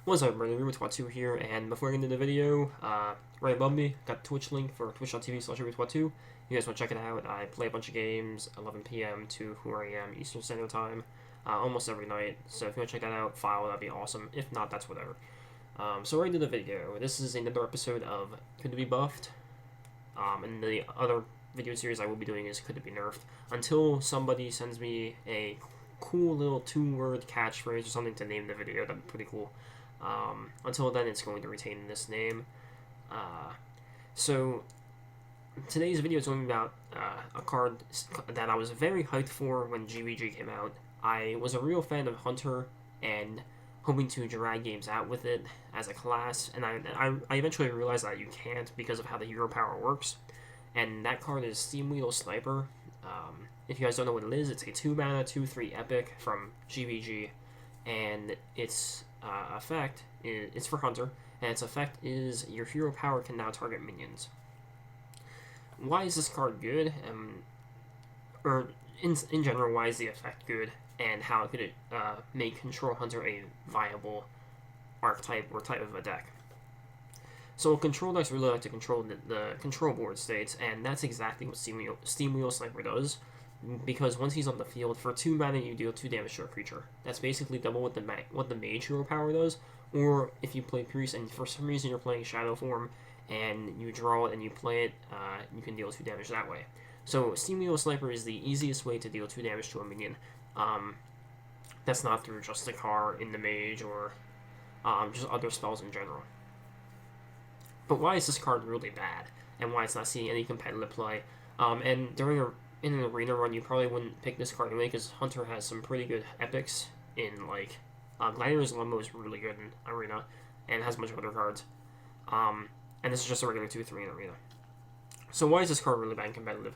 What's up, everybody? Rubitwat2 here, and before I get into the video, right above me, got the Twitch link for twitch.tv/Rubitwat2. You guys want to check it out? I play a bunch of games, 11 p.m. to 4 a.m. Eastern Standard Time, almost every night. So if you want to check that out, follow, that'd be awesome. If not, that's whatever. So right into the video. This is another episode of Could It Be Buffed? And the other video series I will be doing is Could It Be Nerfed? Until somebody sends me a cool little 2-word catchphrase or something to name the video, that'd be pretty cool. Until then, it's going to retain this name. So, today's video is going about a card that I was very hyped for when GVG came out. I was a real fan of Hunter and hoping to drag games out with it as a class, and I eventually realized that you can't because of how the hero power works. And that card is Steamwheedle Sniper. If you guys don't know what it is, it's a 2-mana, 2/3 epic from GVG, and its it's for Hunter, and its effect is your hero power can now target minions. Why is this card good? Or in general, why is the effect good, and how could it make Control Hunter a viable archetype or type of a deck? So control decks really like to control the control board states, and that's exactly what Steamwheedle Sniper does. Because once he's on the field, for 2 mana you deal 2 damage to a creature. That's basically double what the mage hero power does. Or if you play priest and for some reason you're playing shadow form and you draw it and you play it, you can deal 2 damage that way. So Steamwheedle Sniper is the easiest way to deal 2 damage to a minion. That's not through Justicar in the mage or just other spells in general. But why is this card really bad, and why it's not seeing any competitive play? And in an arena run, you probably wouldn't pick this card anyway, because Hunter has some pretty good epics in, like, Gladiator's Limbo is really good in arena, and has a bunch of other cards. And this is just a regular 2/3 in arena. So why is this card really bad and competitive?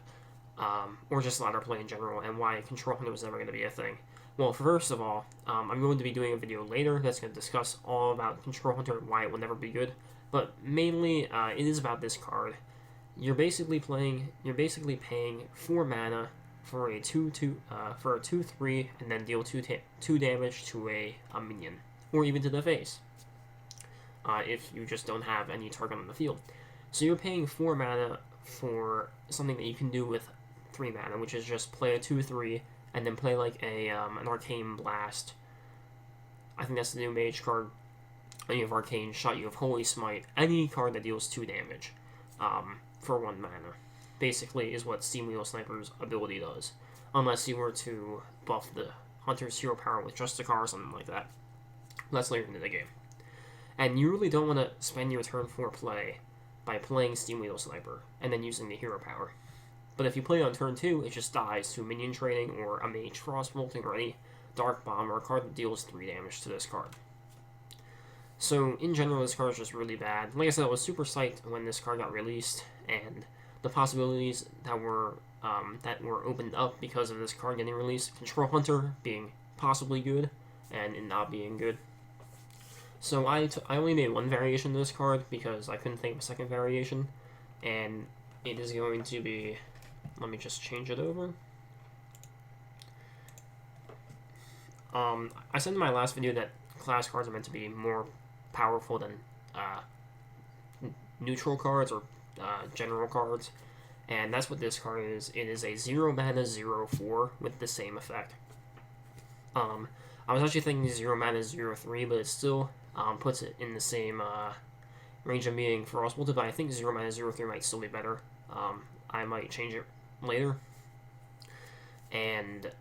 Or just ladder play in general, and why Control Hunter was never going to be a thing? Well, first of all, I'm going to be doing a video later that's going to discuss all about Control Hunter and why it will never be good. But mainly, it is about this card. You're basically paying 4 mana for a 2/3, and then deal 2 damage to a minion, or even to the face. If you just don't have any target on the field, so you're paying 4 mana for something that you can do with 3 mana, which is just play a 2/3 and then play like an Arcane Blast. I think that's the new mage card. You have Arcane Shot, you have Holy Smite, any card that deals 2 damage for 1 mana. Basically is what Steamwheedle Sniper's ability does. Unless you were to buff the Hunter's hero power with Justicar or something like that. That's later into the game. And you really don't want to spend your turn 4 play by playing Steamwheedle Sniper and then using the hero power. But if you play it on turn 2, it just dies to minion training or a mage frostbolting or any dark bomb or a card that deals 3 damage to this card. So, in general, this card is just really bad. Like I said, I was super psyched when this card got released, and the possibilities that were opened up because of this card getting released. Control Hunter being possibly good, and it not being good. So I only made 1 variation of this card because I couldn't think of a second variation, and it is going to be... Let me just change it over. I said in my last video that class cards are meant to be more powerful than neutral cards or general cards, and that's what this card is. It is a 0 mana 0/4 with the same effect. I was actually thinking 0 mana 0/3, but it still puts it in the same range of being frostbolted, but I think 0 mana 0/3 might still be better. I might change it later. And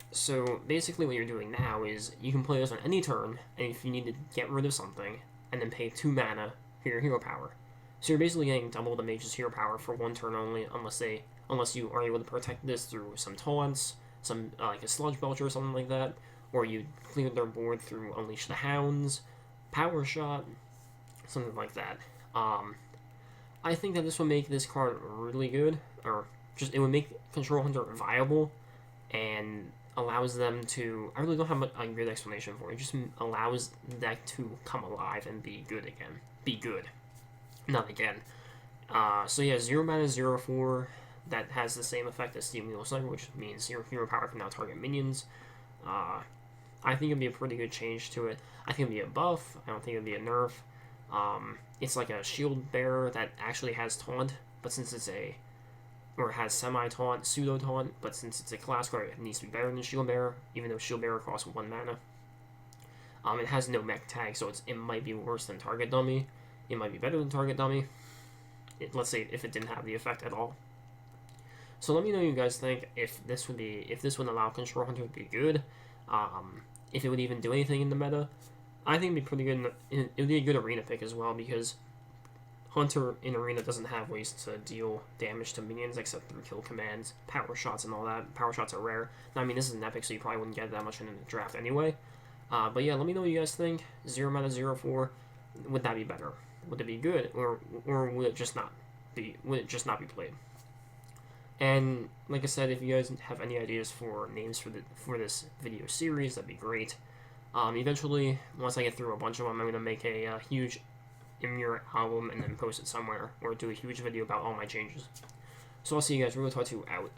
so basically what you're doing now is you can play this on any turn, and if you need to get rid of something, and then pay 2 mana for your hero power. So you're basically getting double the mage's hero power for 1 turn only, unless you are able to protect this through some taunts, some like a sludge belcher or something like that, or you clear their board through Unleash the Hounds, Power Shot, something like that. I think that this would make this card really good, or just it would make Control Hunter viable, and allows them to... I really don't have a good explanation for it. It just allows the deck to come alive and be good again. Be good. Not again. So yeah, 0 mana 0/4, that has the same effect as Steamwheedle Sniper, which means your hero power can now target minions. I think it'd be a pretty good change to it. I think it'd be a buff. I don't think it'd be a nerf. It's like a shield bearer that actually has taunt, but since it's or has semi-taunt, pseudo-taunt, but since it's a class card, it needs to be better than shield bearer, even though shield bearer costs 1 mana. It has no mech tag, so it might be worse than target dummy. It might be better than target dummy. Let's say if it didn't have the effect at all. So let me know what you guys think. If this would allow Control Hunter to be good. If it would even do anything in the meta. I think it'd be pretty good. It would be a good arena pick as well, because Hunter in arena doesn't have ways to deal damage to minions except through kill commands, power shots, and all that. Power shots are rare. Now, I mean, this is an epic, so you probably wouldn't get that much in the draft anyway. But yeah, let me know what you guys think. 0 mana 0/4. Would that be better? Would it be good, or would it just not be? Would it just not be played? And like I said, if you guys have any ideas for names for this video series, that'd be great. Eventually, once I get through a bunch of them, I'm gonna make a huge Imure album and then post it somewhere, or do a huge video about all my changes. So I'll see you guys. Real Tattoo out.